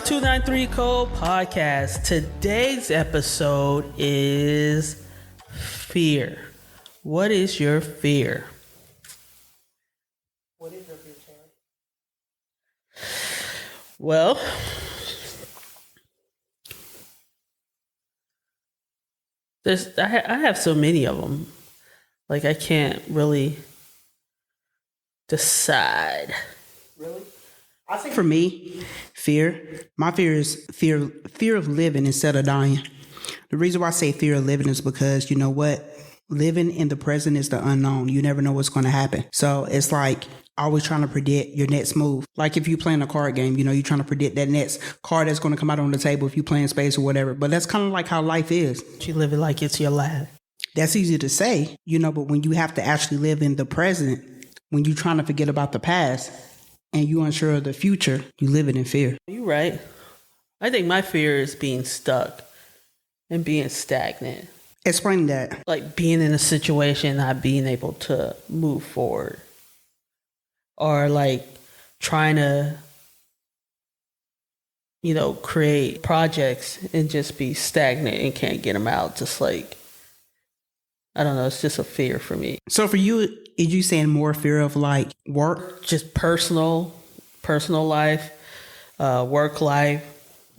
293 Code Podcast. Today's episode is fear. What is your fear? What is your fear, Terry? Well, I have so many of them. Like, I can't really decide. Really? I think for me, my fear is fear of living instead of dying. The reason why I say fear of living is because, you know what? Living in the present is the unknown. You never know what's going to happen. So it's like always trying to predict your next move. Like if you're playing a card game, you're trying to predict that next card that's going to come out on the table if you're playing space or whatever. But that's kind of like how life is. You live it like it's your last. That's easy to say, but when you have to actually live in the present, when you're trying to forget about the past and you're unsure of the future, you live it in fear. You're right. I think my fear is being stuck and being stagnant. Explain that. Like being in a situation, not being able to move forward. Or like trying to, create projects and just be stagnant and can't get them out. Just like, I don't know, it's just a fear for me. So for you, is you saying more fear of like work? Just personal life, work life.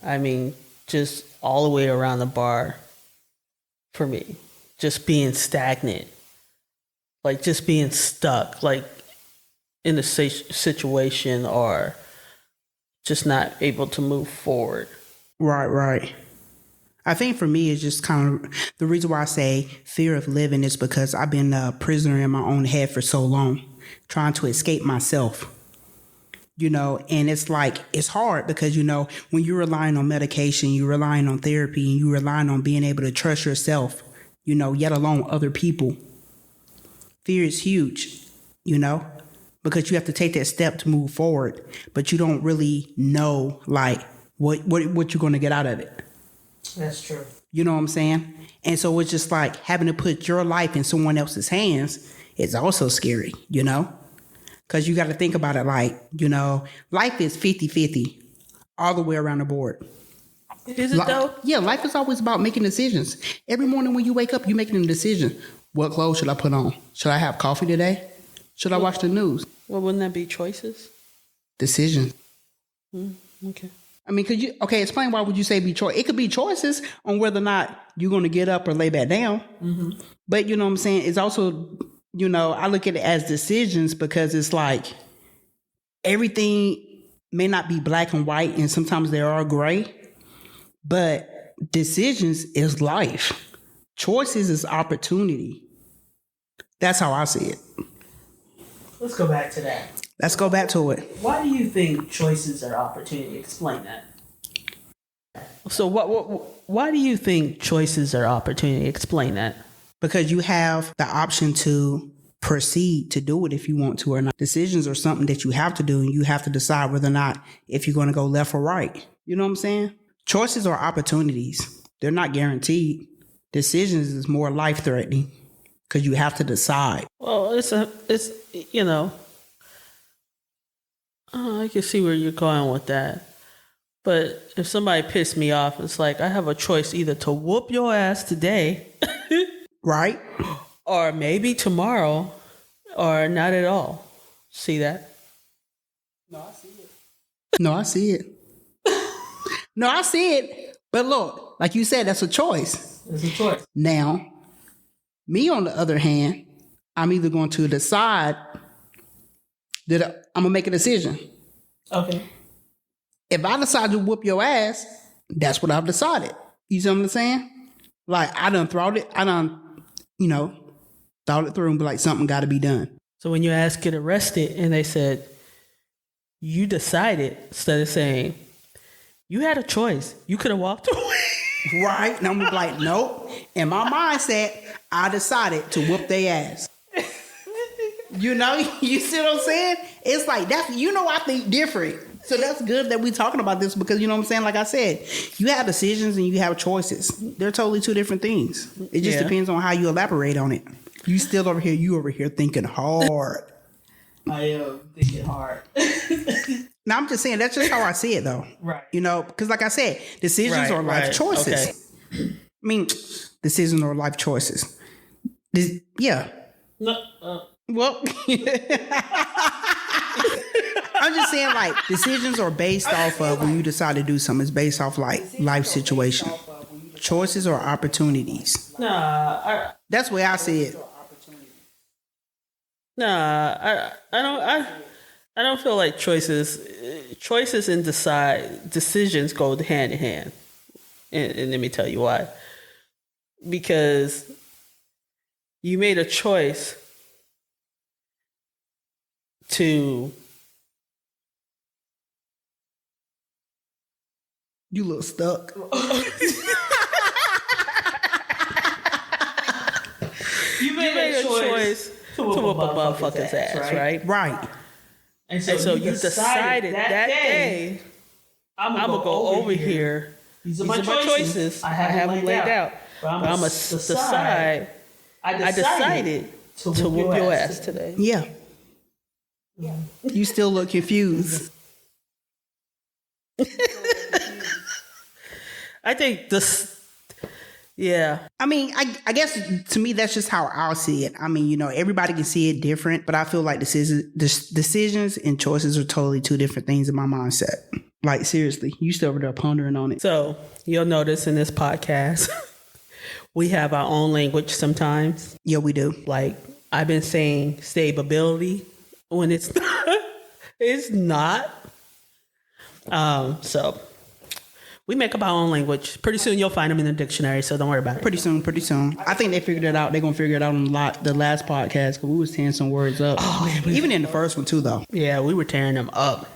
I mean, just all the way around the bar for me. Just being stagnant. Like just being stuck, like in a situation or just not able to move forward. Right. I think for me, it's just kind of the reason why I say fear of living is because I've been a prisoner in my own head for so long, trying to escape myself, and it's like, it's hard because, when you're relying on medication, you're relying on therapy, and you're relying on being able to trust yourself, yet alone other people. Fear is huge, because you have to take that step to move forward, but you don't really know like what you're going to get out of it. That's true. You know what I'm saying? And so it's just like having to put your life in someone else's hands is also scary, because you got to think about it like, life is 50-50 all the way around the board. Is it though? Yeah, life is always about making decisions. Every morning when you wake up, you're making a decision. What clothes should I put on? Should I have coffee today? Should I watch the news? Well, wouldn't that be choices? Decisions. Okay. I mean, explain why would you say be choice? It could be choices on whether or not you're going to get up or lay back down. Mm-hmm. But you know what I'm saying? It's also, I look at it as decisions because it's like everything may not be black and white and sometimes there are gray, but decisions is life. Choices is opportunity. That's how I see it. Let's go back to that. Let's go back to it. Why do you think choices are opportunity? Explain that. So why do you think choices are opportunity? Explain that. Because you have the option to proceed to do it if you want to or not. Decisions are something that you have to do and you have to decide whether or not if you're going to go left or right. You know what I'm saying? Choices are opportunities. They're not guaranteed. Decisions is more life-threatening because you have to decide. Well, I can see where you're going with that. But if somebody pissed me off, it's like I have a choice either to whoop your ass today. Right. Or maybe tomorrow or not at all. See that? No, I see it. No, I see it. But look, like you said, that's a choice. It's a choice. Now, me on the other hand, I'm either going to decide that I'm going to make a decision. Okay. If I decide to whoop your ass, that's what I've decided. You see what I'm saying? Like, I done thought it through and be like, something got to be done. So when your ass get arrested and they said, you decided, instead of saying, you had a choice, you could have walked away. Right? And I'm like, nope. In my mindset, I decided to whoop their ass. You see what I'm saying? It's like, that's, I think different. So that's good that we're talking about this because, you know what I'm saying? Like I said, you have decisions and you have choices. They're totally two different things. It just depends on how you elaborate on it. You over here thinking hard. I am thinking hard. Now, I'm just saying, that's just how I see it, though. Right. You know, because like I said, decisions are life choices. Okay. I mean, decisions are life choices. Yeah. No, Well, I'm just saying, like, decisions are based off of when you decide to do something. It's based off, like, life situation. Choices or opportunities. That's the way I see it. I don't feel like choices and decisions go hand in hand. And let me tell you why. Because you made a choice to... You look stuck. You made a choice to whoop a motherfucker's ass, right? Right. And so you decided that day, I'm gonna go over here. These are my choices. I have them laid out. But I'm gonna decide. I decided to whoop your ass today. Yeah. You still look confused. I think this. Yeah. I mean, I guess to me, that's just how I'll see it. I mean, you know, everybody can see it different, but I feel like decisions and choices are totally two different things in my mindset. Like, seriously, you still over there pondering on it. So you'll notice in this podcast, we have our own language sometimes. Yeah, we do. Like, I've been saying stability when it's not. It's not. So we make up our own language. Pretty soon you'll find them in the dictionary, so don't worry about it. Pretty soon. I think they figured it out. They're going to figure it out on the last podcast because we was tearing some words up. Oh, yeah, even in the first one, too, though. Yeah, we were tearing them up.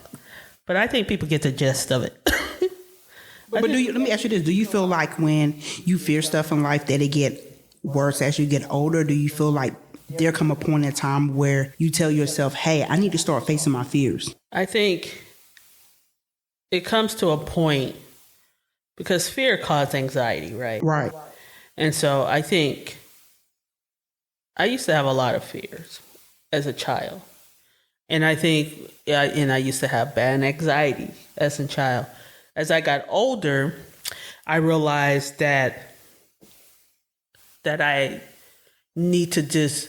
But I think people get the gist of it. But let me ask you this. Do you feel like when you fear stuff in life that it get worse as you get older? Do you feel like there come a point in time where you tell yourself, hey, I need to start facing my fears? I think it comes to a point because fear causes anxiety, right? Right. And so I think I used to have a lot of fears as a child. And I think, I used to have bad anxiety as a child. As I got older, I realized that I need to just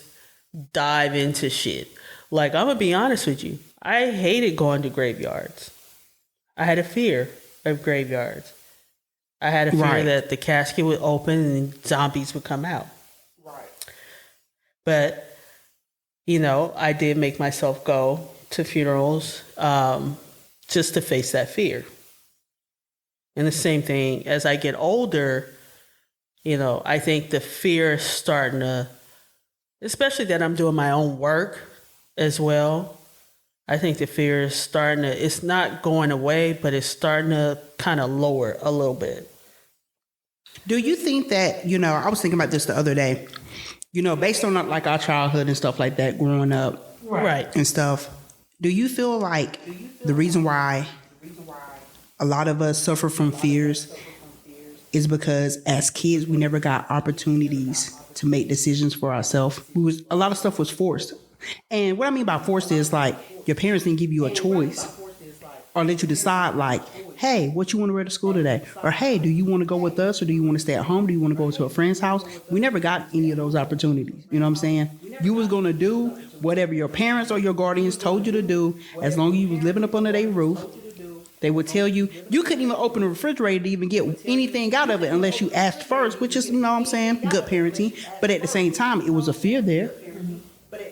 dive into shit. Like, I'm going to be honest with you. I hated going to graveyards. I had a fear of graveyards. I had a fear that the casket would open and zombies would come out. Right. But, you know, I did make myself go to funerals just to face that fear. And the same thing, as I get older, you know, I think the fear is starting to, especially that I'm doing my own work as well. I think the fear is starting to, it's not going away, but it's starting to kind of lower a little bit. Do you think that, you know, I was thinking about this the other day, you know, based on like our childhood and stuff like that, growing up and stuff, do you feel like the reason why a lot of us suffer from fears is because as kids, we never got opportunities to make decisions for ourselves. A lot of stuff was forced. And what I mean by forced is like your parents didn't give you a choice or let you decide like, hey, what you want to wear to school today? Or, hey, do you want to go with us or do you want to stay at home? Do you want to go to a friend's house? We never got any of those opportunities. You know what I'm saying? You was going to do whatever your parents or your guardians told you to do as long as you was living up under their roof. They would tell you, you couldn't even open a refrigerator to even get anything out of it unless you asked first, which is, you know what I'm saying, good parenting. But at the same time, it was a fear there.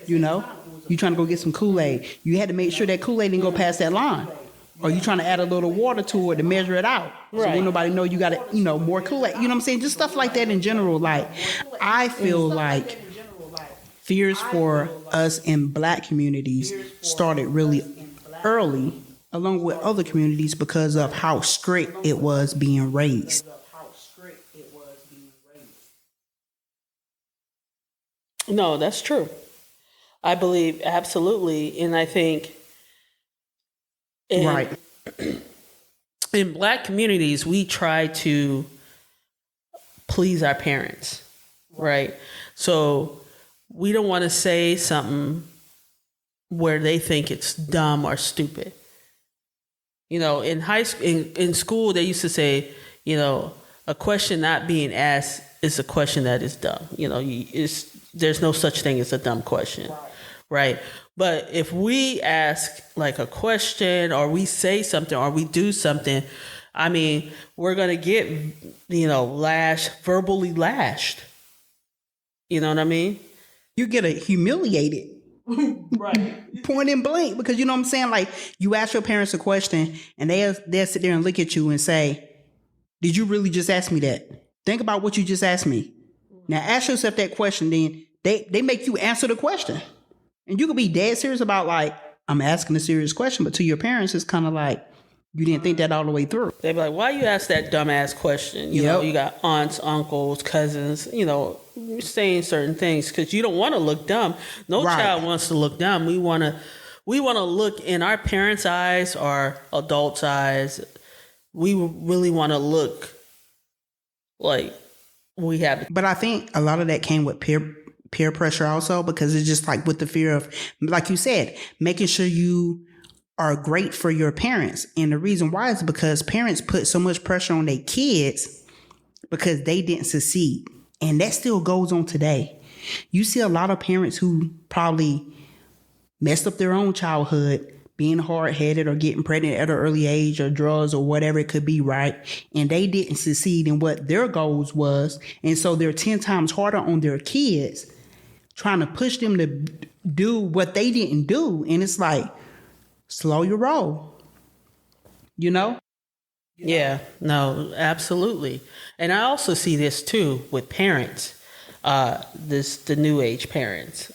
You know, you trying to go get some Kool-Aid. You had to make sure that Kool-Aid didn't go past that line. Or you trying to add a little water to it to measure it out. So when nobody know you got to, you know, more Kool-Aid. You know what I'm saying? Just stuff like that in general. Like, I feel like fears for us in Black communities started really early, along with other communities, because of how strict it was being raised. No, that's true. I believe absolutely. And I think in Black communities, we try to please our parents, right? So we don't want to say something where they think it's dumb or stupid. In high school, in school, they used to say, a question not being asked is a question that is dumb. There's no such thing as a dumb question, right? But if we ask like a question, or we say something, or we do something, I mean, we're gonna get, verbally lashed. You know what I mean? You get humiliated. Right. Point in blank, because you know what I'm saying? Like, you ask your parents a question and they'll sit there and look at you and say, did you really just ask me that? Think about what you just asked me. Now ask yourself that question, then they make you answer the question. And you could be dead serious about, like, I'm asking a serious question, but to your parents, it's kind of like, you didn't think that all the way through. They'd be like, why you ask that dumbass question? You know, you got aunts, uncles, cousins, saying certain things because you don't want to look dumb. No child wants to look dumb. We want to look in our parents' eyes or adults' eyes. We really want to look like we have. But I think a lot of that came with peer pressure also, because it's just like with the fear of, like you said, making sure you are great for your parents. And the reason why is because parents put so much pressure on their kids because they didn't succeed. And that still goes on today. You see a lot of parents who probably messed up their own childhood, being hard-headed or getting pregnant at an early age, or drugs or whatever it could be, right? And they didn't succeed in what their goals was. And so they're 10 times harder on their kids, trying to push them to do what they didn't do. And it's like, slow your roll, Yeah, no, absolutely. And I also see this too with parents, the new age parents.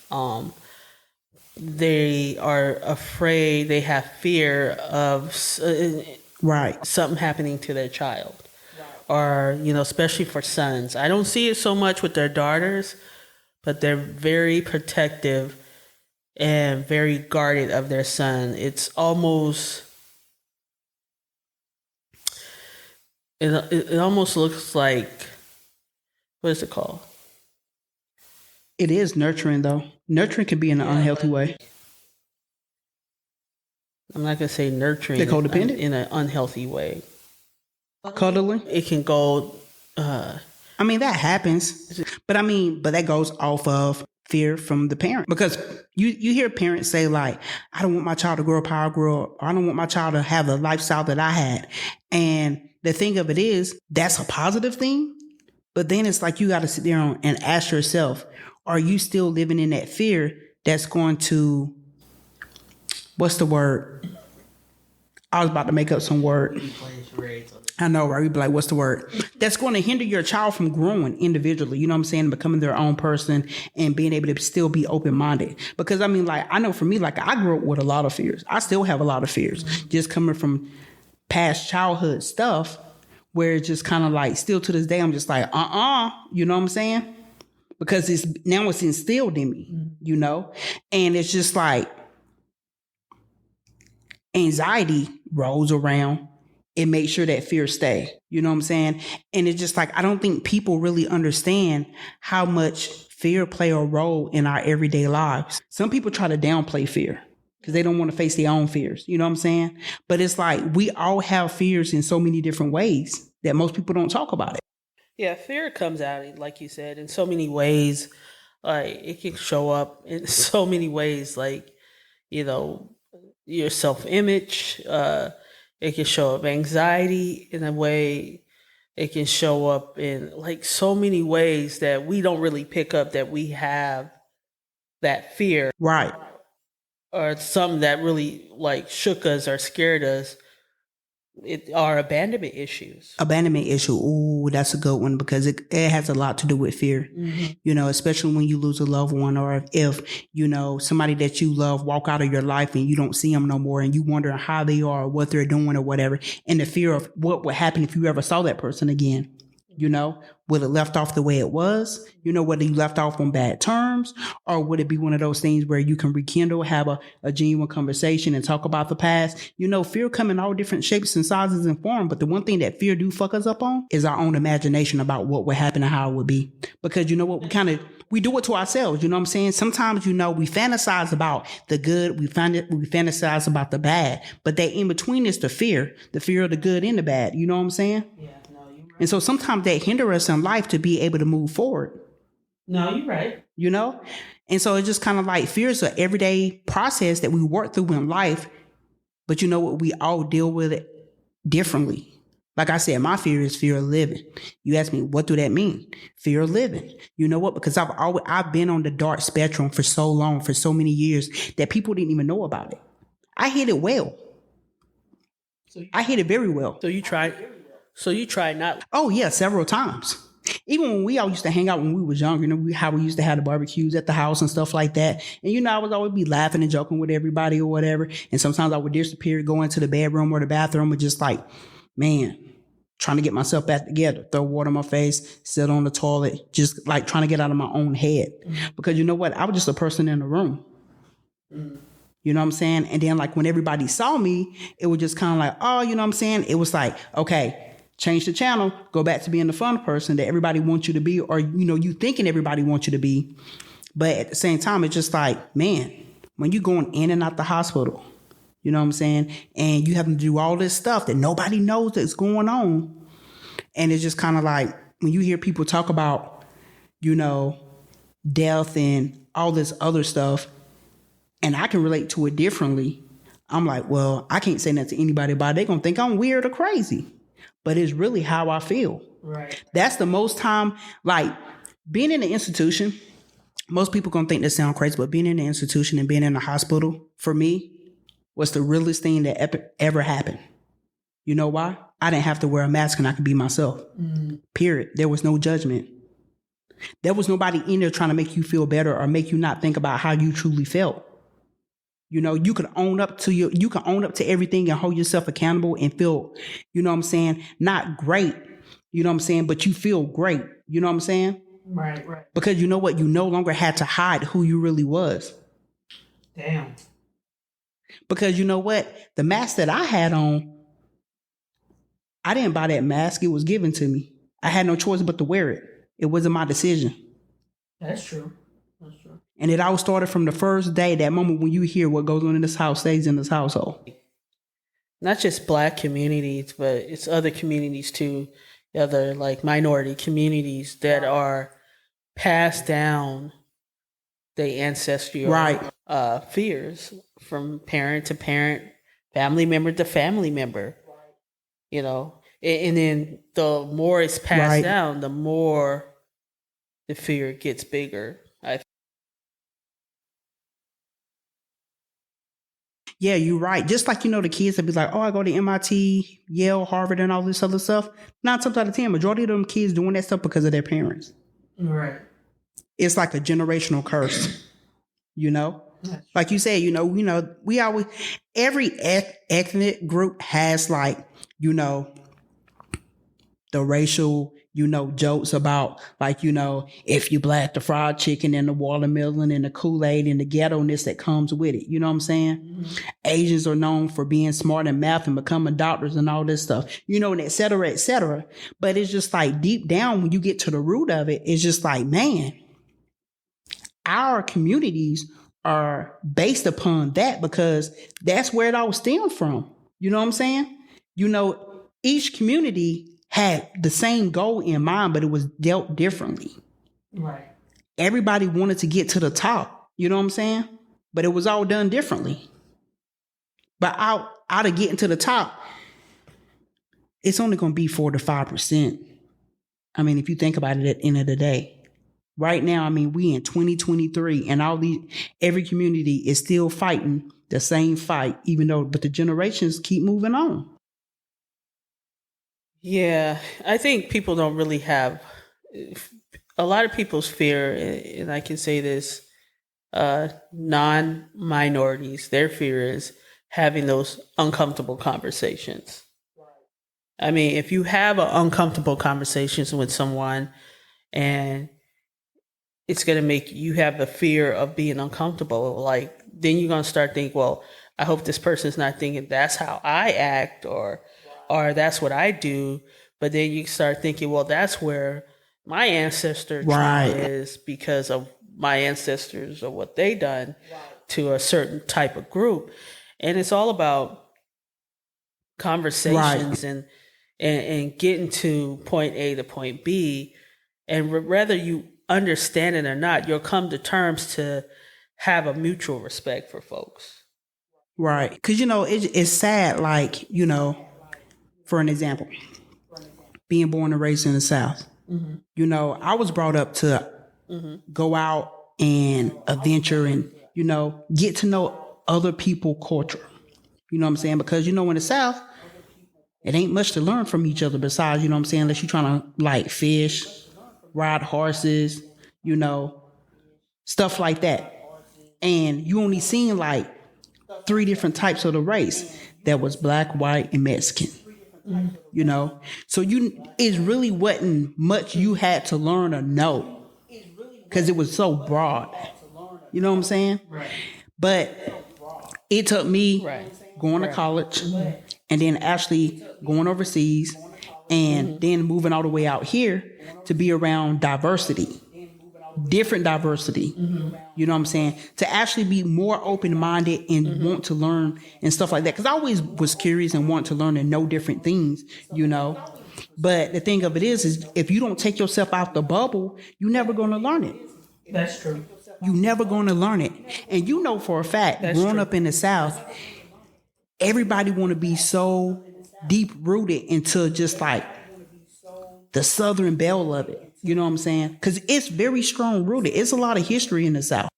They are afraid, they have fear of something happening to their child. Or, especially for sons. I don't see it so much with their daughters, but they're very protective and very guarded of their son. It's almost, it almost looks like, what is it called? It is nurturing, though. Nurturing can be in an unhealthy way. I'm not going to say nurturing. They're codependent? In an unhealthy way. Cuddling? It can go... I mean, that happens. But that goes off of fear from the parent. Because you hear parents say, like, I don't want my child to grow up how I grew up. Or I don't want my child to have the lifestyle that I had. And the thing of it is, that's a positive thing. But then it's like you got to sit there and ask yourself, are you still living in that fear that's going to, what's the word? I was about to make up some word. I know, right? We'd be like, what's the word? That's going to hinder your child from growing individually, you know what I'm saying? Becoming their own person and being able to still be open-minded. Because I know for me, like, I grew up with a lot of fears. I still have a lot of fears. Just coming from past childhood stuff where it's just kind of like, still to this day, I'm just like, you know what I'm saying? Because it's instilled in me, and it's just like anxiety rolls around. It makes sure that fear stay, you know what I'm saying? And it's just like, I don't think people really understand how much fear play a role in our everyday lives. Some people try to downplay fear because they don't want to face their own fears, you know what I'm saying? But it's like, we all have fears in so many different ways that most people don't talk about it. Yeah, fear comes out, like you said, in so many ways. Like, it can show up in so many ways, like, your self-image. It can show up anxiety in a way. It can show up in, like, so many ways that we don't really pick up that we have that fear. Right. Or something that really, like, shook us or scared us. Are abandonment issues. Abandonment issue. Ooh, that's a good one, because it has a lot to do with fear, especially when you lose a loved one, or if somebody that you love walk out of your life and you don't see them no more and you wonder how they are or what they're doing or whatever. And the fear of what would happen if you ever saw that person again. You know, would it left off the way it was? You know, whether you left off on bad terms, or would it be one of those things where you can rekindle, have a genuine conversation and talk about the past? You know, fear come in all different shapes and sizes and form, but the one thing that fear do fuck us up on is our own imagination about what would happen and how it would be. Because you know what, we do it to ourselves. You know what I'm saying? Sometimes, you know, we fantasize about the good, we fantasize about the bad, but that in between is the fear of the good and the bad. You know what I'm saying? Yeah, no, you're right. And so sometimes that hinder us in life to be able to move forward. No, you're right. You know? And so it's just kind of like fear is an everyday process that we work through in life. But you know what? We all deal with it differently. Like I said, my fear is fear of living. You ask me, what do that mean? Fear of living. You know what? Because I've been on the dark spectrum for so long, for so many years, that people didn't even know about it. I hid it well. I hid it very well. So you tried not. Oh yeah, several times. Even when we all used to hang out when we was younger, you know, how we used to have the barbecues at the house and stuff like that. And you know, I was always be laughing and joking with everybody or whatever. And sometimes I would disappear, go into the bedroom or the bathroom and just like, man, trying to get myself back together, throw water on my face, sit on the toilet, just like trying to get out of my own head. Because you know what? I was just a person in the room. You know what I'm saying? And then like when everybody saw me, it was just kind of like, oh, you know what I'm saying? It was like, okay, change the channel, go back to being the fun person that everybody wants you to be, or, you know, you thinking everybody wants you to be. But at the same time, it's just like, man, when you going in and out the hospital, you know what I'm saying? And you having to do all this stuff that nobody knows that's going on. And it's just kind of like when you hear people talk about, you know, death and all this other stuff, and I can relate to it differently. I'm like, well, I can't say that to anybody about it. They're going to think I'm weird or crazy. But it's really how I feel. Right. That's the most time, like being in the institution, most people going to think that sound crazy, but being in the institution and being in the hospital, for me, was the realest thing that ever happened. You know why? I didn't have to wear a mask and I could be myself. Period. There was no judgment. There was nobody in there trying to make you feel better or make you not think about how you truly felt. You know, you can own up to everything and hold yourself accountable and feel, you know what I'm saying, not great, you know what I'm saying, but you feel great. You know what I'm saying? Right. Because you know what? You no longer had to hide who you really was. Damn. Because you know what? The mask that I had on, I didn't buy that mask. It was given to me. I had no choice but to wear it. It wasn't my decision. That's true. And it all started from the first day, that moment when you hear what goes on in this house stays in this household. Not just Black communities, but it's other communities too, other like minority communities that are passed down the ancestral fears from parent to parent, family member to family member. You know, and then the more it's passed down, the more the fear gets bigger. Yeah, you're right. Just like, you know, the kids that be like, oh, I go to MIT, Yale, Harvard, and all this other stuff. 9 times out of 10, majority of them kids doing that stuff because of their parents. Right. It's like a generational curse, you know? Like you said, we always, every ethnic group has like, you know, the racial, you know, jokes about like, you know, if you Black, the fried chicken and the watermelon and the Kool-Aid and the ghetto-ness that comes with it. You know what I'm saying? Mm-hmm. Asians are known for being smart in math and becoming doctors and all this stuff, you know, and et cetera, et cetera. But it's just like deep down when you get to the root of it, it's just like, man, our communities are based upon that because that's where it all stemmed from. You know what I'm saying? You know, each community had the same goal in mind, but it was dealt differently. Right. Everybody wanted to get to the top. You know what I'm saying? But it was all done differently. But out of getting to the top, it's only going to be 4 to 5%. I mean, if you think about it at the end of the day. Right now, I mean, we in 2023 and every community is still fighting the same fight, but the generations keep moving on. Yeah, I think people don't really have a lot of people's fear, and I can say this, non-minorities, their fear is having those uncomfortable conversations. I mean, if you have an uncomfortable conversations with someone and it's going to make you have the fear of being uncomfortable, like then you're going to start thinking, well, I hope this person's not thinking that's how I act or that's what I do. But then you start thinking, well, that's where my ancestor trauma Right. is because of my ancestors or what they done to a certain type of group. And it's all about Right. conversations and getting to point A to point B. And whether you understand it or not, you'll come to terms to have a mutual respect for folks. Right. Because, it's sad, like, for an example, being born and raised in the South. I was brought up to go out and adventure and, get to know other people' culture. You know what I'm saying? Because, in the South, it ain't much to learn from each other besides, unless you're trying to like fish, ride horses, you know, stuff like that. And you only seen like 3 different types of the race. That was black, white, and Mexican. So it really wasn't much you had to learn or know because it was so broad. You know what I'm saying? But it took me going to college and then actually going overseas and then moving all the way out here to be around diversity, different diversity. You know what I'm saying? To actually be more open-minded and want to learn and stuff like that. Because I always was curious and want to learn and know different things, But the thing of it is if you don't take yourself out the bubble, you're never going to learn it. That's true. You're never going to learn it. And for a fact, growing up in the South, everybody want to be so deep rooted into just like the Southern belle of it. You know what I'm saying? Because it's very strong rooted. It's a lot of history in the South.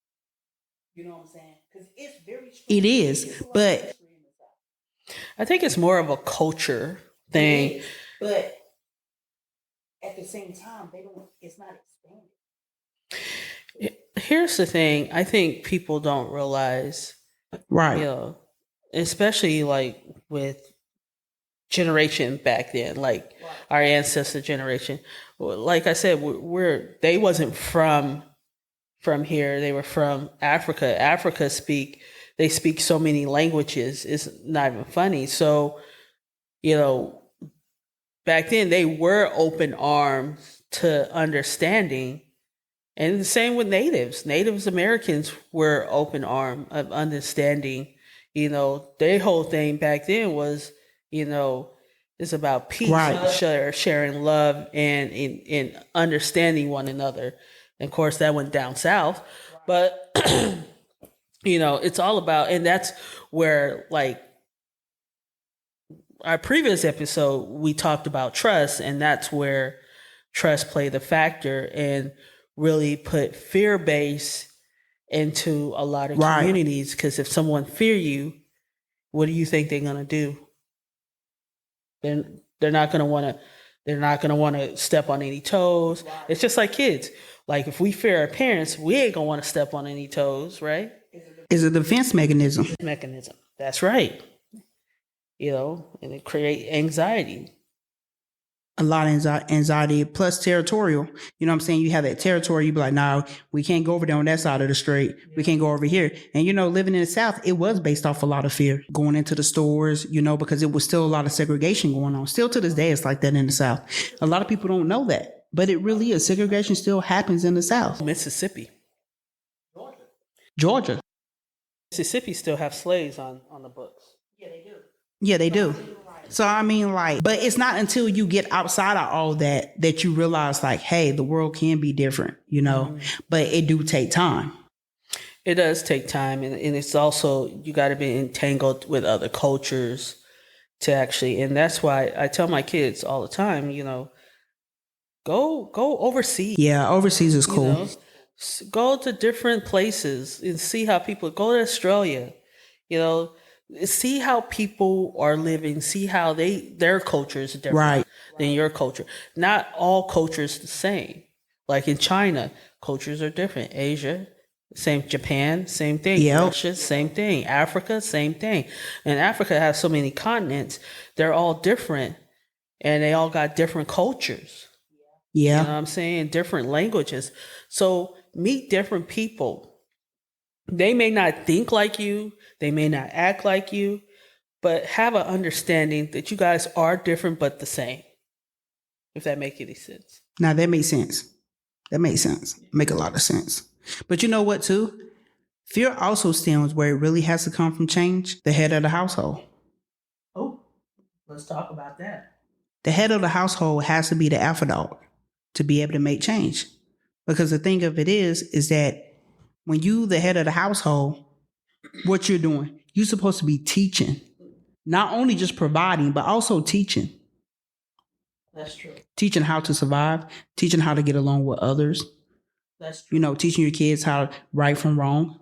You know what I'm saying? Because it's very strong. It is, but I think it's more of a culture thing. But at the same time, it's not expanded. Here's the thing. I think people don't realize, Right. Especially like with generation back then, like our ancestor generation. Like I said, they wasn't from here. They were from Africa. They speak so many languages. It's not even funny. So, back then they were open arms to understanding. And the same with natives. Natives Americans were open arm of understanding. Their whole thing back then was, it's about peace, Right. sharing love, and understanding one another. And of course, that went down south. But, it's all about, and that's where, like, our previous episode, we talked about trust, and that's where trust played a factor and really put fear base into a lot of communities. Because if someone fear you, what do you think they're gonna do? They're not gonna want to step on any toes. It's just like kids. Like if we fear our parents, we ain't gonna want to step on any toes, right? It's a defense mechanism. That's right. And it create anxiety. A lot of anxiety plus territorial. You know what I'm saying? You have that territory, you be like, nah, we can't go over there on that side of the street. We can't go over here. And, living in the South, it was based off a lot of fear. Going into the stores, because it was still a lot of segregation going on. Still to this day, it's like that in the South. A lot of people don't know that. But it really is. Segregation still happens in the South. Mississippi. Georgia. Mississippi still have slaves on the books. Yeah, they do. So, I mean, but it's not until you get outside of all that you realize, like, hey, the world can be different, but it do take time. It does take time. And it's also, you got to be entangled with other cultures to actually, and that's why I tell my kids all the time, go overseas. Yeah, overseas is cool. Go to different places and see how people, go to Australia, see how people are living, see how their culture is different than your culture. Not all cultures the same. Like in China, cultures are different. Asia, same. Japan, same thing. Yep. Russia, same thing. Africa, same thing. And Africa has so many continents. They're all different. and they all got different cultures. Yeah. You know what I'm saying? Different languages. So meet different people. They may not think like you, they may not act like you, but have an understanding that you guys are different but the same. If that makes any sense. Now that makes sense. That makes sense. Make a lot of sense. But you know what too? Fear also stems where it really has to come from change, the head of the household. Oh, let's talk about that. The head of the household has to be the alpha dog to be able to make change. Because the thing of it is that when you the head of the household, what you're doing, you're supposed to be teaching. Not only just providing, but also teaching. That's true. Teaching how to survive, teaching how to get along with others. That's true. You know, teaching your kids how right from wrong,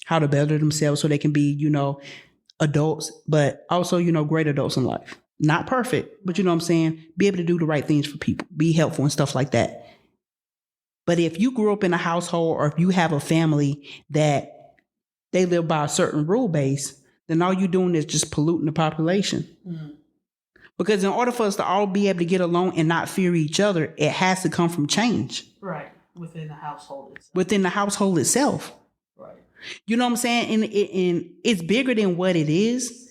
how to better themselves so they can be, adults, but also, great adults in life. Not perfect, but you know what I'm saying? Be able to do the right things for people, be helpful and stuff like that. But if you grew up in a household or if you have a family that they live by a certain rule base, then all you're doing is just polluting the population. Mm. Because in order for us to all be able to get along and not fear each other, it has to come from change. Right. Within the household itself. Within the household itself. Right. You know what I'm saying? And it's bigger than what it is.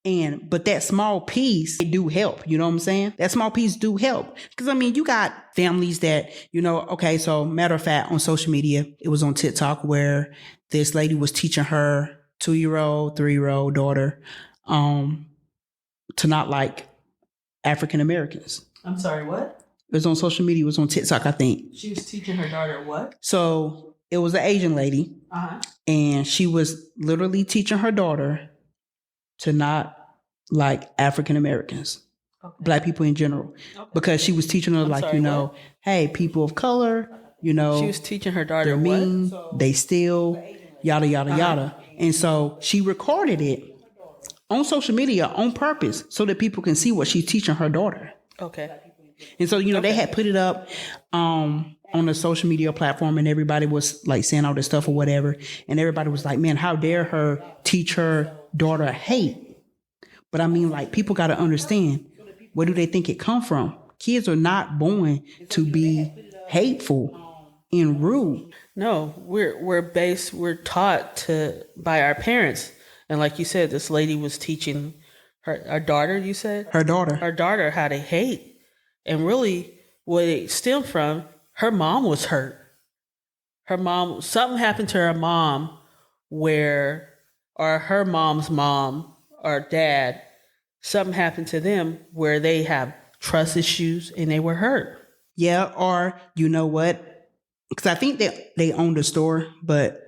But that small piece, it do help. You know what I'm saying? That small piece do help. Because, you got families that, okay, so matter of fact, on social media, it was on TikTok where this lady was teaching her 2-year-old, 3-year-old daughter to not like African Americans. I'm sorry, what? It was on social media. It was on TikTok, I think. She was teaching her daughter what? So it was an Asian lady. Uh-huh. And she was literally teaching her daughter to not like African Americans, okay. Black people in general, okay. Because she was teaching her what? Hey, people of color, She was teaching her daughter they're mean, what? They steal, yada, yada, uh-huh. yada. And so she recorded it on social media on purpose so that people can see what she's teaching her daughter. Okay. And so, okay. They had put it up on a social media platform and everybody was like saying all this stuff or whatever. And everybody was like, man, how dare her teach her daughter hate? But people got to understand, where do they think it come from? Kids are not born to be hateful and rude. No, we're taught by our parents. And like you said, this lady was teaching her daughter, you said? Her daughter how to hate. And really what it stemmed from, her mom was hurt. Something happened to her mom or her mom's mom or dad, something happened to them where they have trust issues and they were hurt. Yeah, or you know what? Because I think they owned a store, but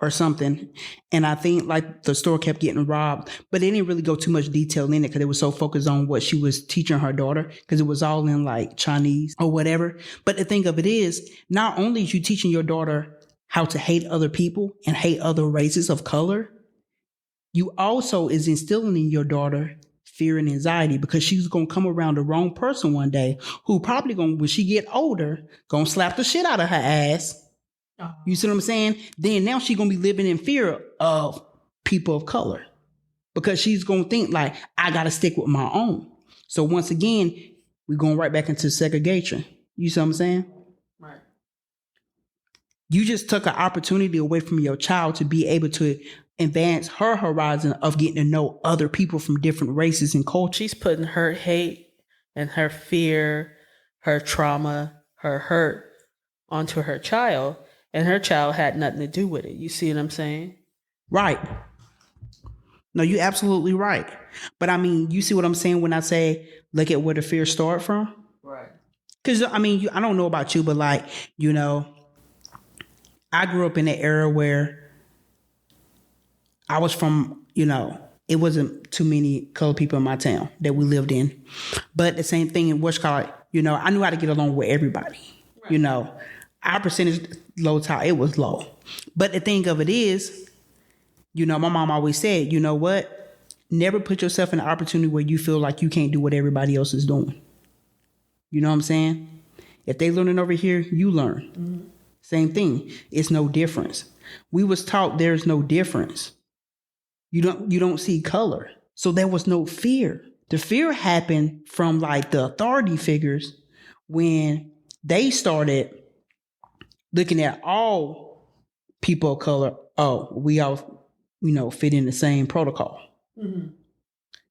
or something. And I think like the store kept getting robbed, but they didn't really go too much detail in it because they were so focused on what she was teaching her daughter because it was all in like Chinese or whatever. But the thing of it is, not only is you teaching your daughter how to hate other people and hate other races of color, you also is instilling in your daughter fear and anxiety because she's going to come around the wrong person one day who probably when she get older, going to slap the shit out of her ass. Uh-huh. You see what I'm saying? Then now she's going to be living in fear of people of color because she's going to think like, I got to stick with my own. So once again, we're going right back into segregation. You see what I'm saying? Right. You just took an opportunity away from your child to be able to advance her horizon of getting to know other people from different races and cultures. She's putting her hate and her fear, her trauma, her hurt onto her child, and her child had nothing to do with it. You see what I'm saying? Right. No, you're absolutely right. But you see what I'm saying when I say, look at where the fear started from? Right. Because, I don't know about you, but I grew up in an era where I was from, it wasn't too many colored people in my town that we lived in. But the same thing in Westcott, I knew how to get along with everybody. Right. Our percentage low tide, it was low. But the thing of it is, my mom always said, you know what? Never put yourself in an opportunity where you feel like you can't do what everybody else is doing. You know what I'm saying? If they learning over here, you learn. Mm-hmm. Same thing. It's no difference. We was taught there's no difference. You don't see color. So there was no fear. The fear happened from like the authority figures when they started looking at all people of color. Oh, we all, fit in the same protocol. Mm-hmm.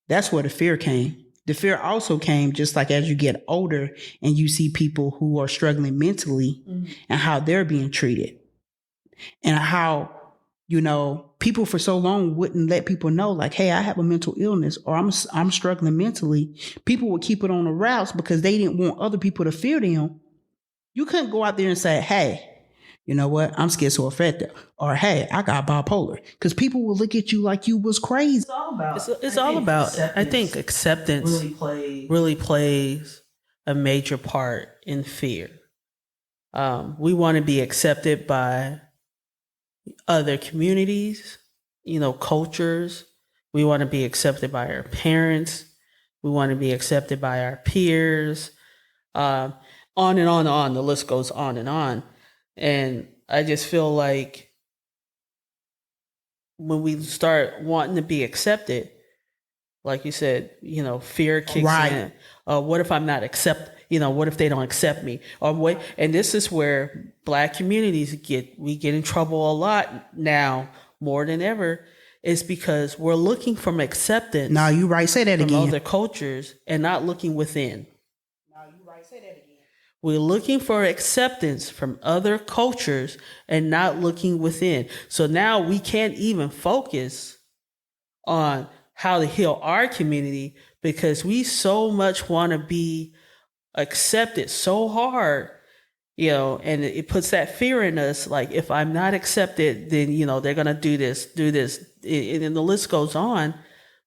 That's where the fear came. The fear also came just like as you get older and you see people who are struggling mentally and how they're being treated and how, people for so long wouldn't let people know like, hey, I have a mental illness or I'm struggling mentally. People would keep it on the routes because they didn't want other people to fear them. You couldn't go out there and say, hey, you know what? I'm schizoaffective. Or, hey, I got bipolar. Because people will look at you like you was crazy. It's all about, I think acceptance really plays a major part in fear. We want to be accepted by other communities, cultures. We want to be accepted by our parents. We want to be accepted by our peers. On and on and on. The list goes on and on. And I just feel like when we start wanting to be accepted, like you said, fear kicks in. What if I'm not accepted? What if they don't accept me? Or what? And this is where Black communities get in trouble a lot now, more than ever, is because we're looking for acceptance. No, you right. Say that from again. Other cultures and not looking within. We're looking for acceptance from other cultures and not looking within. So now we can't even focus on how to heal our community because we so much want to be accepted so hard, and it puts that fear in us. Like, if I'm not accepted, then, they're going to do this, and the list goes on.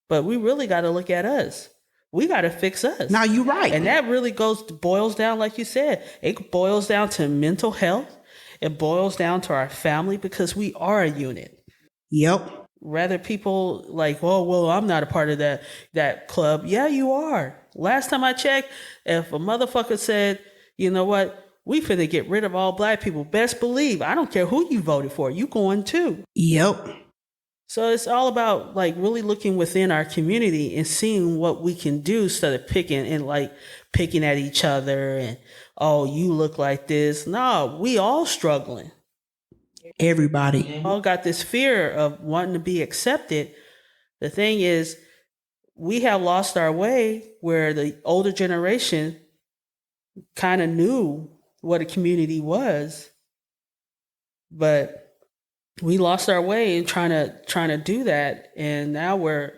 But we really got to look at us. We got to fix us. Now you're right. And that really boils down, like you said, it boils down to mental health. It boils down to our family because we are a unit. Yep. Rather people like, well, I'm not a part of that club. Yeah, you are. Last time I checked, if a motherfucker said, you know what, we finna get rid of all Black people, best believe, I don't care who you voted for, you going too. Yep. So it's all about like really looking within our community and seeing what we can do instead of picking at each other and, oh, you look like this. No, we all struggling. Everybody. We all got this fear of wanting to be accepted. The thing is, we have lost our way where the older generation kind of knew what a community was, but we lost our way in trying to do that, and now we're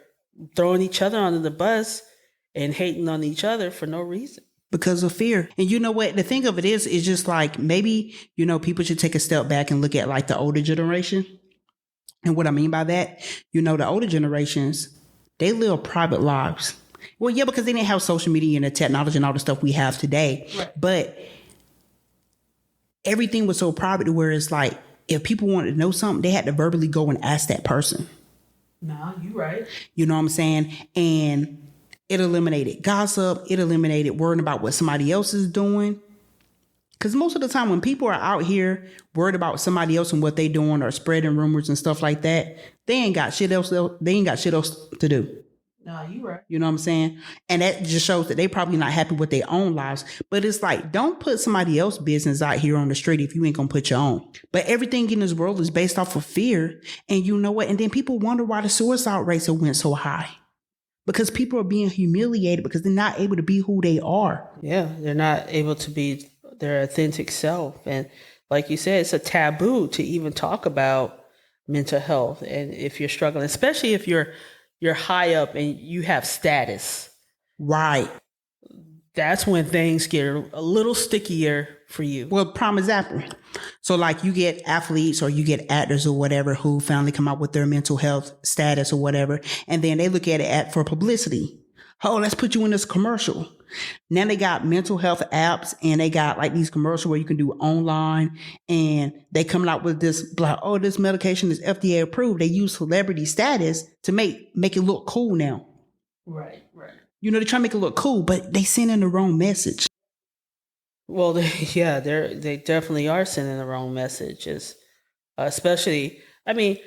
throwing each other under the bus and hating on each other for no reason. Because of fear. And you know what? The thing of it is just like maybe, people should take a step back and look at like the older generation. And what I mean by that, the older generations, they live private lives. Well, yeah, because they didn't have social media and the technology and all the stuff we have today. Right. But everything was so private to where it's like, if people wanted to know something, they had to verbally go and ask that person. No, you're right. You know what I'm saying? And it eliminated gossip. It eliminated worrying about what somebody else is doing. Because most of the time when people are out here worried about somebody else and what they doing or spreading rumors and stuff like that, they ain't got shit else to do. No, you right. You know what I'm saying? And that just shows that they probably not happy with their own lives. But it's like, don't put somebody else's business out here on the street if you ain't gonna put your own. But everything in this world is based off of fear. And you know what? And then people wonder why the suicide rates have went so high. Because people are being humiliated because they're not able to be who they are. Yeah, they're not able to be their authentic self. And like you said, it's a taboo to even talk about mental health. And if you're struggling, especially if you're high up and you have status. Right. That's when things get a little stickier for you. Well, prime example. So like you get athletes or you get actors or whatever who finally come out with their mental health status or whatever. And then they look at it for publicity. Oh, let's put you in this commercial. Now they got mental health apps and they got like these commercials where you can do it and they coming out with this like, oh, this medication is FDA approved. They use celebrity status to make it look cool now. Right. They try to make it look cool, but they sending the wrong message. Well, they definitely are sending the wrong messages, especially, I mean,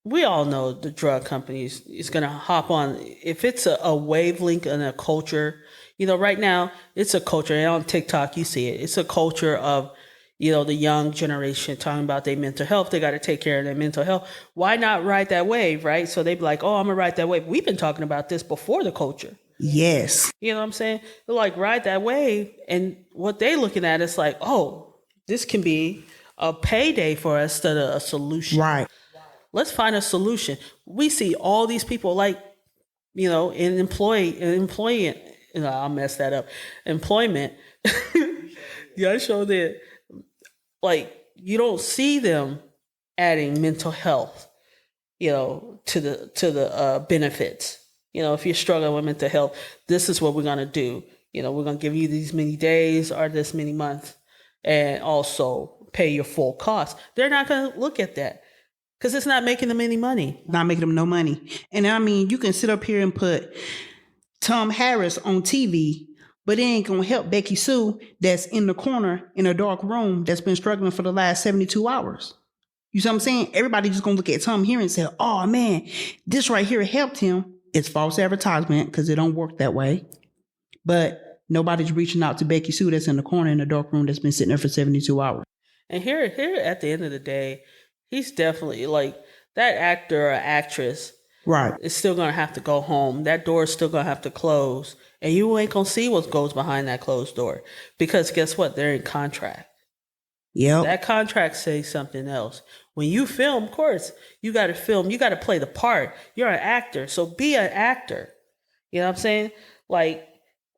we all know the drug companies is going to hop on if it's a wavelength and a culture. Right now it's a culture, and on TikTok you see it. It's a culture of the young generation talking about their mental health. They got to take care of their mental health. Why not ride that wave, right? So they be like, oh, I'm gonna ride that wave. We've been talking about this before the culture. Yes. You know what I'm saying? They're like, ride that wave, and what they looking at is like, oh, this can be a payday for us instead of a solution. Right. Let's find a solution. We see all these people like, in employment. I'll mess that up. Employment. Yeah, I showed it. Like, you don't see them adding mental health, to the benefits. If you're struggling with mental health, this is what we're gonna do. We're gonna give you these many days or this many months, and also pay your full cost. They're not gonna look at that because it's not making them any money. Not making them no money. And I mean, you can sit up here and put Tom Harris on TV, but it ain't gonna help Becky Sue that's in the corner in a dark room that's been struggling for the last 72 hours. You see what I'm saying? Everybody just gonna look at Tom here and say, oh man, this right here helped him. It's false advertisement because it don't work that way. But nobody's reaching out to Becky Sue that's in the corner in the dark room that's been sitting there for 72 hours. And here at the end of the day, he's definitely like that actor or actress. Right. Is still gonna have to go home. That door is still gonna have to close, and you ain't gonna see what goes behind that closed door because guess what? They're in contract. Yep. That contract says something else. When you film, of course, you got to film. You got to play the part. You're an actor, so be an actor. You know what I'm saying? Like,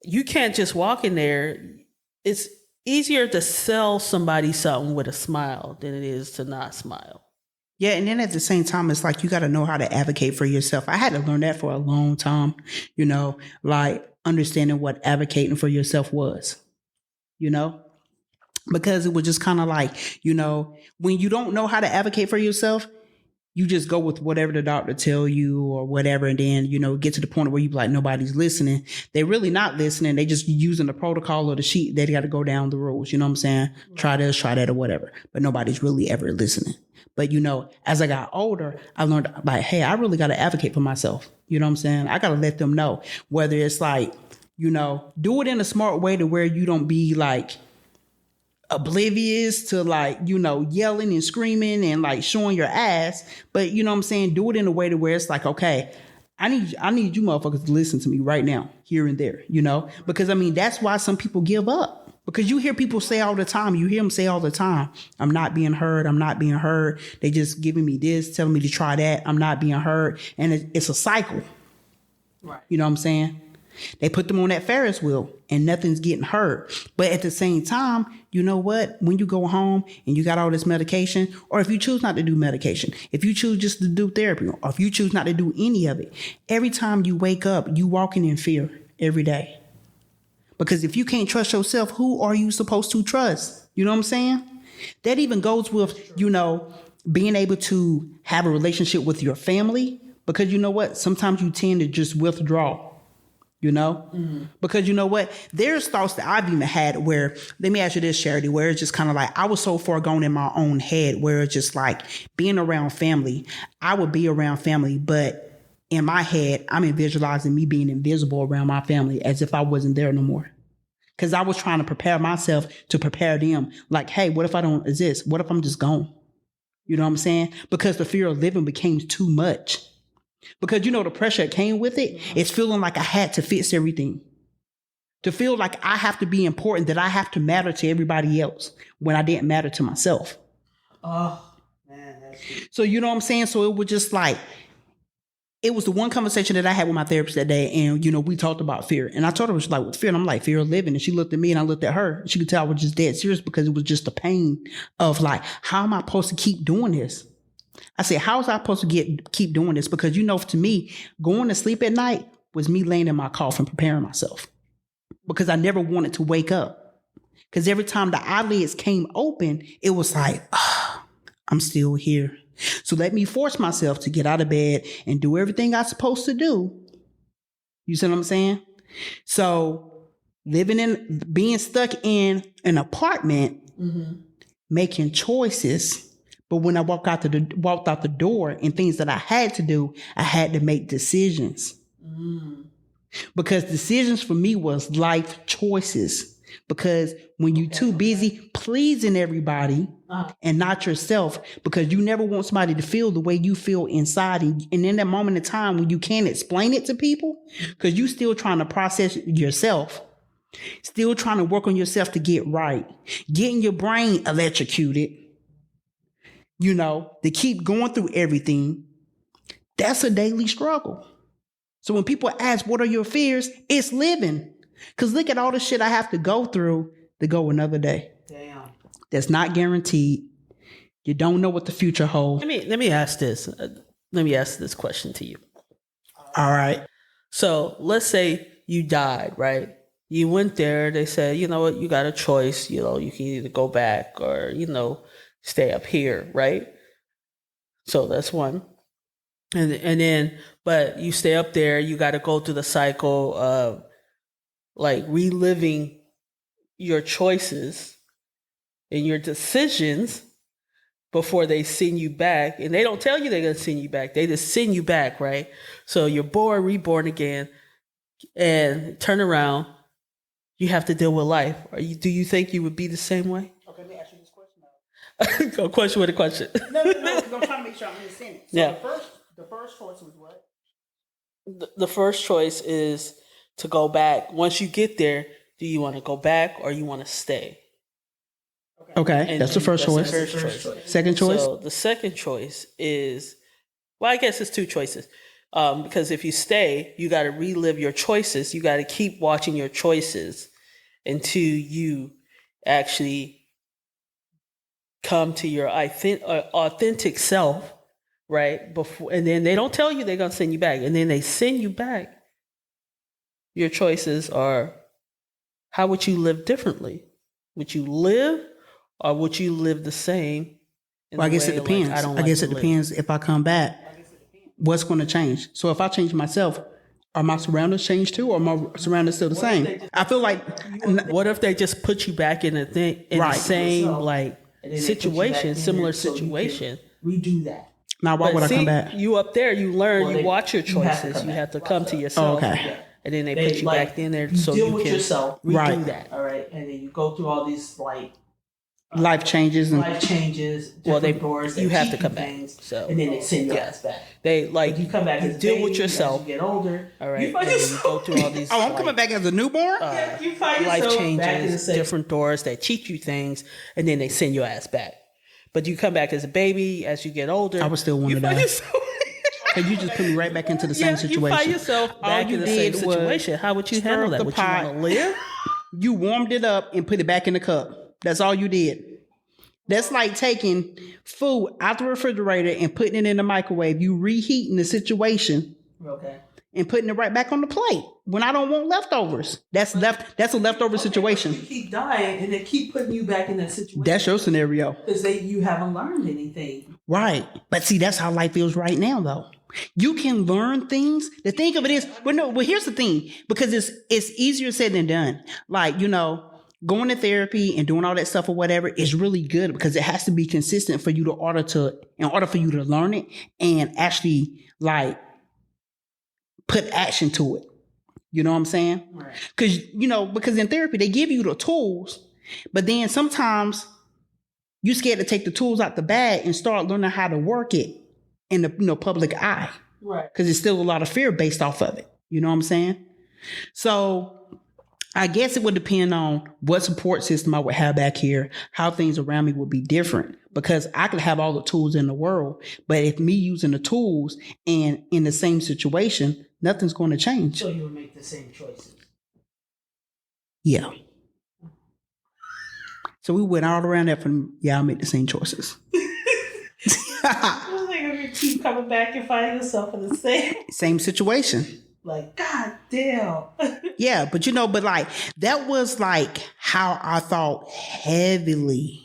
you can't just walk in there. It's easier to sell somebody something with a smile than it is to not smile. Yeah, and then at the same time, it's like you got to know how to advocate for yourself. I had to learn that for a long time, like understanding what advocating for yourself was, because it was just kind of like, when you don't know how to advocate for yourself, you just go with whatever the doctor tell you or whatever. And then, get to the point where you be like, nobody's listening. They're really not listening. They just using the protocol or the sheet. They got to go down the rules. You know what I'm saying? Try this, try that or whatever. But nobody's really ever listening. But, as I got older, I learned like, hey, I really got to advocate for myself. You know what I'm saying? I got to let them know whether it's like, do it in a smart way to where you don't be like oblivious to like, yelling and screaming and like showing your ass. But you know what I'm saying? Do it in a way to where it's like, okay, I need you motherfuckers to listen to me right now, here and there, because I mean, that's why some people give up. Because you hear people say all the time, I'm not being heard. I'm not being heard. They just giving me this, telling me to try that. I'm not being heard. And it's a cycle. Right. You know what I'm saying? They put them on that Ferris wheel and nothing's getting heard. But at the same time, you know what? When you go home and you got all this medication, or if you choose not to do medication, if you choose just to do therapy, or if you choose not to do any of it, every time you wake up, you walking in fear every day. Because if you can't trust yourself, who are you supposed to trust? You know what I'm saying? That even goes with, being able to have a relationship with your family. Because you know what? Sometimes you tend to just withdraw. Because you know what? There's thoughts that I've even had where, let me ask you this, Charity, where it's just kind of like, I was so far gone in my own head where it's just like being around family. I would be around family, but in my head, I'm visualizing me being invisible around my family as if I wasn't there no more. Because I was trying to prepare myself to prepare them. Like, hey, what if I don't exist? What if I'm just gone? You know what I'm saying? Because the fear of living became too much. Because, the pressure that came with it, it's feeling like I had to fix everything. To feel like I have to be important, that I have to matter to everybody else when I didn't matter to myself. Oh, man. That's... So, you know what I'm saying? So it was just like, it was the one conversation that I had with my therapist that day. And, we talked about fear. And I told her, it was like, with fear. And I'm like, fear of living. And she looked at me and I looked at her. She could tell I was just dead serious because it was just the pain of like, how am I supposed to keep doing this? I said, how was I supposed to keep doing this? Because, to me, going to sleep at night was me laying in my coffin preparing myself. Because I never wanted to wake up. Because every time the eyelids came open, it was like, I'm still here. So let me force myself to get out of bed and do everything I'm supposed to do. You see what I'm saying? So being stuck in an apartment, making choices But when I walked out the door and things that I had to do, I had to make decisions. Because decisions for me was life choices. Because when you're too busy pleasing everybody and not yourself, because you never want somebody to feel the way you feel inside. And in that moment in time when you can't explain it to people, because you still trying to process yourself, still trying to work on yourself to get right, getting your brain electrocuted, to keep going through everything, that's a daily struggle. So when people ask, what are your fears? It's living. Because look at all the shit I have to go through to go another day. Damn. That's not guaranteed. You don't know what the future holds. Let me ask this. Let me ask this question to you. All right. So let's say you died, right? You went there. They said, you know what? You got a choice. You can either go back or, stay up here, right? So that's one. And then, but you stay up there. You got to go through the cycle of like reliving your choices and your decisions before they send you back. And they don't tell you they're going to send you back. They just send you back, right? So you're born, reborn again, and turn around. You have to deal with life. Do you think you would be the same way? Okay, let me ask you this question now. A question with a question. No, because I'm trying to make sure I'm understanding. So Yeah. The first choice was what? The first choice is to go back. Once you get there, do you want to go back or you want to stay? Okay, And that's the first choice. Second choice? So the second choice is, well, I guess it's two choices. Because if you stay, you got to relive your choices. You got to keep watching your choices until you actually come to your authentic self, right? And then they don't tell you they're going to send you back. And then they send you back. Your choices are, how would you live differently? Would you live or would you live the same? Well, I guess it depends. I guess it depends if I come back. What's going to change? So if I change myself, are my surroundings changed too, or are my surroundings still the same? I feel like. What if they just put you back in the same situation, similar situation? Redo that. Now, why would I come back? You up there, you learn, you watch your choices. You have to come to yourself. Oh, okay. And then they put you back in there so deal you with can yourself. redo that. All right, and then you go through all these Life changes different doors. you they have teach to come you back. things, So and then they send your ass back. They You come back as a deal baby, with yourself. as you get older. All right, You find and you yourself. go through all these. Oh, I'm coming back as a newborn? You find Life yourself back in the changes, same. different doors. They teach you things, and then they send your ass back. But you come back as a baby. As you get older, I would still want you to find die. yourself. Because you just put me right back into the same situation. You find yourself back you in the same did was situation. How would you stir handle up that? the Would pot. you want to live? You warmed it up and put it back in the cup. That's all you did. That's like taking food out the refrigerator and putting it in the microwave. You reheating the situation Okay. and putting it right back on the plate. When I don't want leftovers, that's a leftover situation. You keep dying, and they keep putting you back in that situation. That's your scenario, because you haven't learned anything. right? But see, that's how life feels right now, though. You can learn things. The thing of it is, well, here's the thing, because it's easier said than done. Like, going to therapy and doing all that stuff or whatever is really good because it has to be consistent for you in order for you to learn it and actually like put action to it. You know what I'm saying? Right. Because in therapy they give you the tools, but then sometimes you're scared to take the tools out the bag and start learning how to work it in the public eye. Right. Because there's still a lot of fear based off of it. You know what I'm saying? So I guess it would depend on what support system I would have back here, how things around me would be different. Because I could have all the tools in the world, but if me using the tools and in the same situation, nothing's going to change. So you would make the same choices. Yeah. So we went all around that from, I'll make the same choices. I was like, if you keep coming back and finding yourself in the Same situation. like, God damn. Yeah, but like that was like how I thought heavily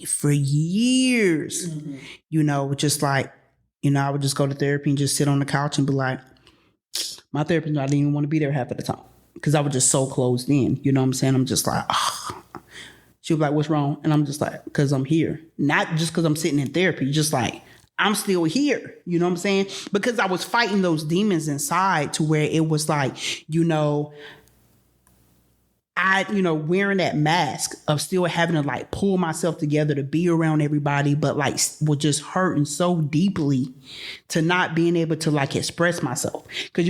for years. Mm-hmm. Just like, I would just go to therapy and just sit on the couch and be like, my therapist, I didn't even want to be there half of the time because I was just so closed in. You know what I'm saying? I'm just like, She'll be like, what's wrong? And I'm just like, because I'm here. Not just because I'm sitting in therapy, just like, I'm still here. You know what I'm saying? Because I was fighting those demons inside to where it was like, wearing that mask of still having to like pull myself together to be around everybody, but like was just hurting so deeply to not being able to like express myself. Because,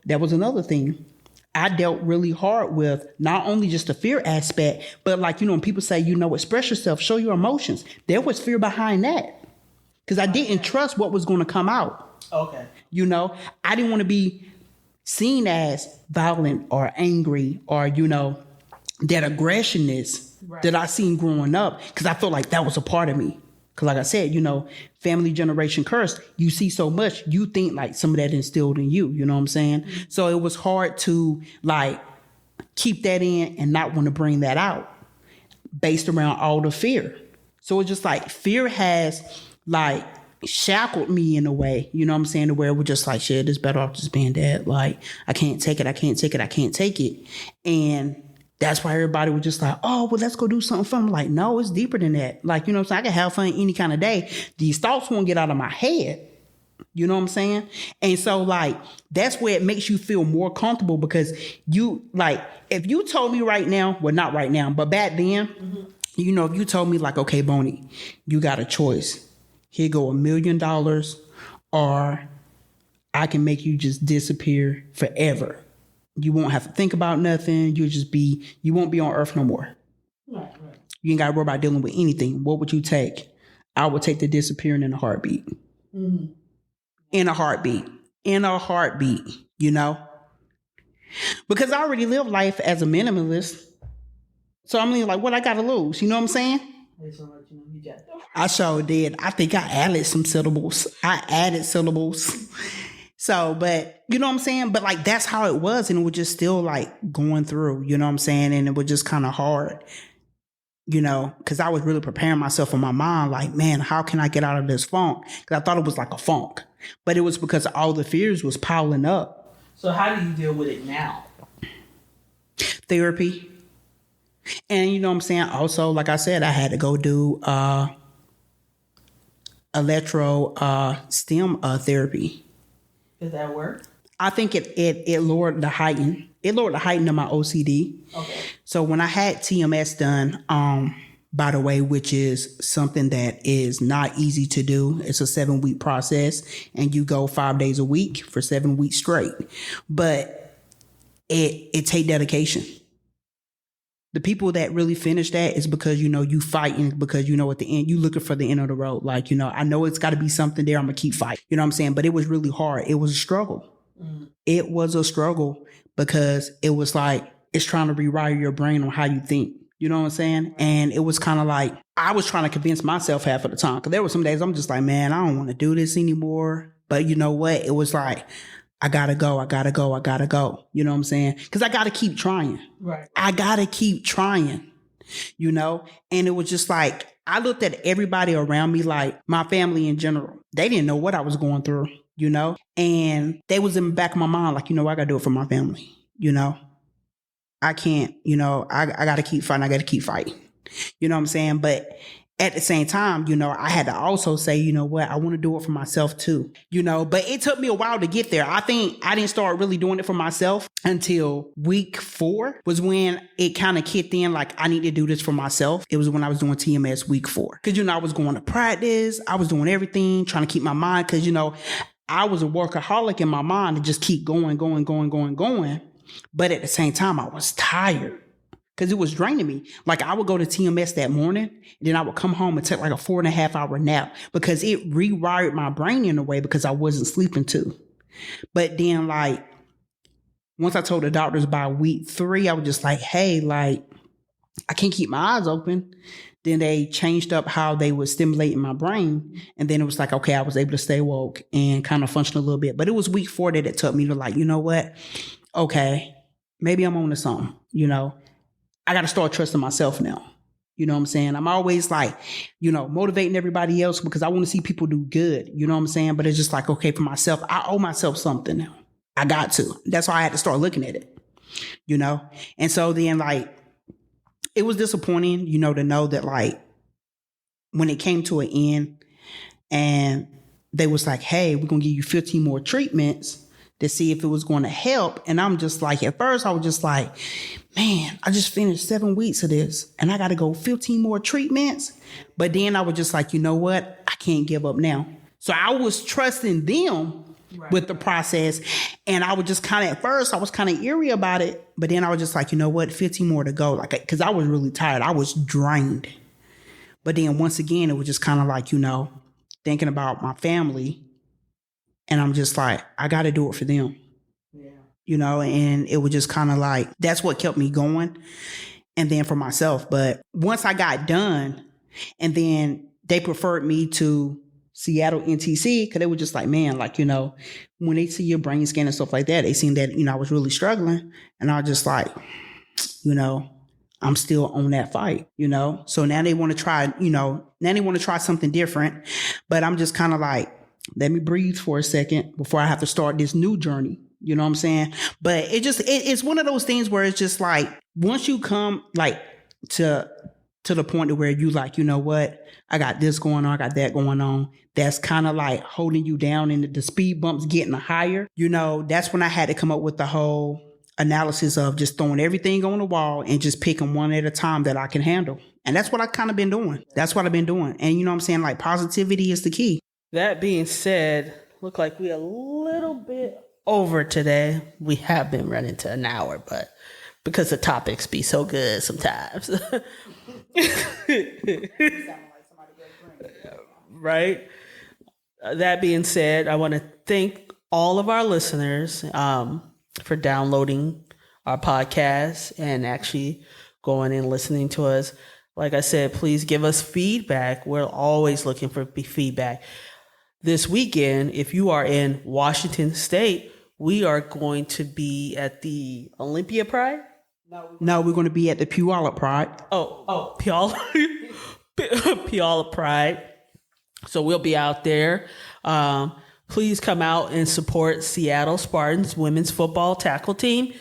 that was another thing. I dealt really hard with not only just the fear aspect, but like, when people say, express yourself, show your emotions. There was fear behind that because I didn't trust what was going to come out. Okay. I didn't want to be seen as violent or angry or, that aggressionness that I seen growing up because I felt like that was a part of me. Because like I said, family generation curse, you see so much, you think like some of that instilled in you, you know what I'm saying? Mm-hmm. So it was hard to like keep that in and not want to bring that out based around all the fear. So it's just like fear has like shackled me in a way, you know what I'm saying? To where we're just like, shit, it's better off just being dead. Like, I can't take it. And that's why everybody was just like, oh, well, let's go do something fun. I'm like, no, it's deeper than that. Like, you know what I'm saying? I can have fun any kind of day. These thoughts won't get out of my head. You know what I'm saying? And so like, that's where it makes you feel more comfortable because you like, if you told me right now, well, not right now, but back then, if you told me like, okay, Bonnie, you got a choice. Here go $1 million or I can make you just disappear forever. You won't have to think about nothing. You won't be on earth no more. Right. You ain't got to worry about dealing with anything. What would you take? I would take the disappearing in a heartbeat. Mm-hmm. In a heartbeat, Because I already live life as a minimalist. So I'm like, what I got to lose? You know what I'm saying? I sure did. I think I added some syllables. So, but you know what I'm saying? But like, that's how it was. And it was just still like going through, you know what I'm saying? And it was just kind of hard, because I was really preparing myself in my mind. Like, man, how can I get out of this funk? Because I thought it was like a funk, but it was because all the fears was piling up. So how do you deal with it now? Therapy. And you know what I'm saying? Also, like I said, I had to go do, electro, stem, therapy. Does that work? I think it lowered the heighten. It lowered the heighten of my OCD. Okay. So when I had TMS done, by the way, which is something that is not easy to do. It's a 7-week process and you go 5 days a week for 7 weeks straight. But it take dedication. The people that really finish that is because, you fighting because, at the end, you looking for the end of the road. Like, I know it's got to be something there. I'm going to keep fighting. You know what I'm saying? But it was really hard. It was a struggle. It was a struggle because it was like, it's trying to rewire your brain on how you think. You know what I'm saying? And it was kind of like, I was trying to convince myself half of the time. Cause there were some days I'm just like, man, I don't want to do this anymore. But you know what? It was like, I gotta go. You know what I'm saying? Cause I gotta keep trying. Right. I gotta keep trying, And it was just like, I looked at everybody around me, like my family in general. They didn't know what I was going through, and they was in the back of my mind, like, I gotta do it for my family, I can't, I gotta keep fighting. I gotta keep fighting. You know what I'm saying? But at the same time, I had to also say, you know what, I want to do it for myself too, but it took me a while to get there. I think I didn't start really doing it for myself until week 4 was when it kind of kicked in. Like, I need to do this for myself. It was when I was doing TMS week 4. Cause I was going to practice. I was doing everything, trying to keep my mind. Cause I was a workaholic in my mind to just keep going. But at the same time, I was tired. Because it was draining me. Like, I would go to TMS that morning, and then I would come home and take like a 4.5 hour nap because it rewired my brain in a way because I wasn't sleeping too. But then, like, once I told the doctors by week 3, I was just like, hey, like, I can't keep my eyes open. Then they changed up how they were stimulating my brain. And then it was like, okay, I was able to stay woke and kind of function a little bit. But it was week 4 that it took me to like, you know what? Okay, maybe I'm on to something, I got to start trusting myself now. You know what I'm saying? I'm always like, motivating everybody else because I want to see people do good. You know what I'm saying? But it's just like, okay, for myself, I owe myself something now. I got to. That's why I had to start looking at it, And so then like it was disappointing, to know that like when it came to an end and they was like, hey, we're going to give you 15 more treatments to see if it was going to help. And I'm just like, at first I was just like, man, I just finished 7 weeks of this and I got to go 15 more treatments. But then I was just like, you know what? I can't give up now. So I was trusting them with the process. And I was just at first I was kind of eerie about it. But then I was just like, you know what? 15 more to go. Like, cause I was really tired. I was drained. But then once again, it was just kind of like, thinking about my family. And I'm just like, I got to do it for them. Yeah. And it was just kind of like, that's what kept me going. And then for myself. But once I got done, and then they preferred me to Seattle NTC, because they were just like, man, like, when they see your brain scan and stuff like that, they seen that, I was really struggling. And I was just like, I'm still on that fight, So now they want to try, now they want to try something different. But I'm just kind of like, let me breathe for a second before I have to start this new journey. You know what I'm saying? But it's one of those things where it's just like, once you come like to the point where you like, you know what, I got this going on, I got that going on. That's kind of like holding you down and the speed bumps getting higher. That's when I had to come up with the whole analysis of just throwing everything on the wall and just picking one at a time that I can handle. And that's what I kind of been doing. That's what I've been doing. And you know what I'm saying? Like positivity is the key. That being said, look like we a little bit over today. We have been running to an hour, but because the topics be so good sometimes. Right? That being said, I want to thank all of our listeners for downloading our podcast and actually going and listening to us. Like I said, please give us feedback. We're always looking for feedback. This weekend, if you are in Washington State, we are going to be at the Olympia Pride. No, we're going to be at the Puyallup Pride. Oh, Puyallup Pride. So we'll be out there. Please come out and support Seattle Spartans women's football tackle team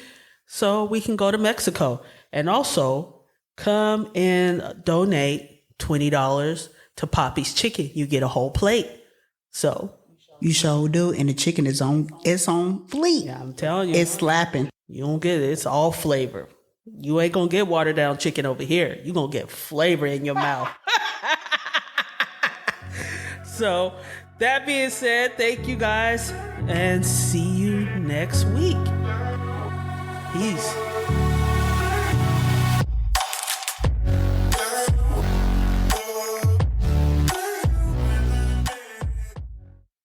so we can go to Mexico. And also come and donate $20 to Poppy's Chicken. You get a whole plate. So you sure do. And the chicken is on fleek. Yeah, I'm telling you. It's slapping. You don't get it. It's all flavor. You ain't going to get watered down chicken over here. You're going to get flavor in your mouth. So that being said, thank you guys and see you next week. Peace.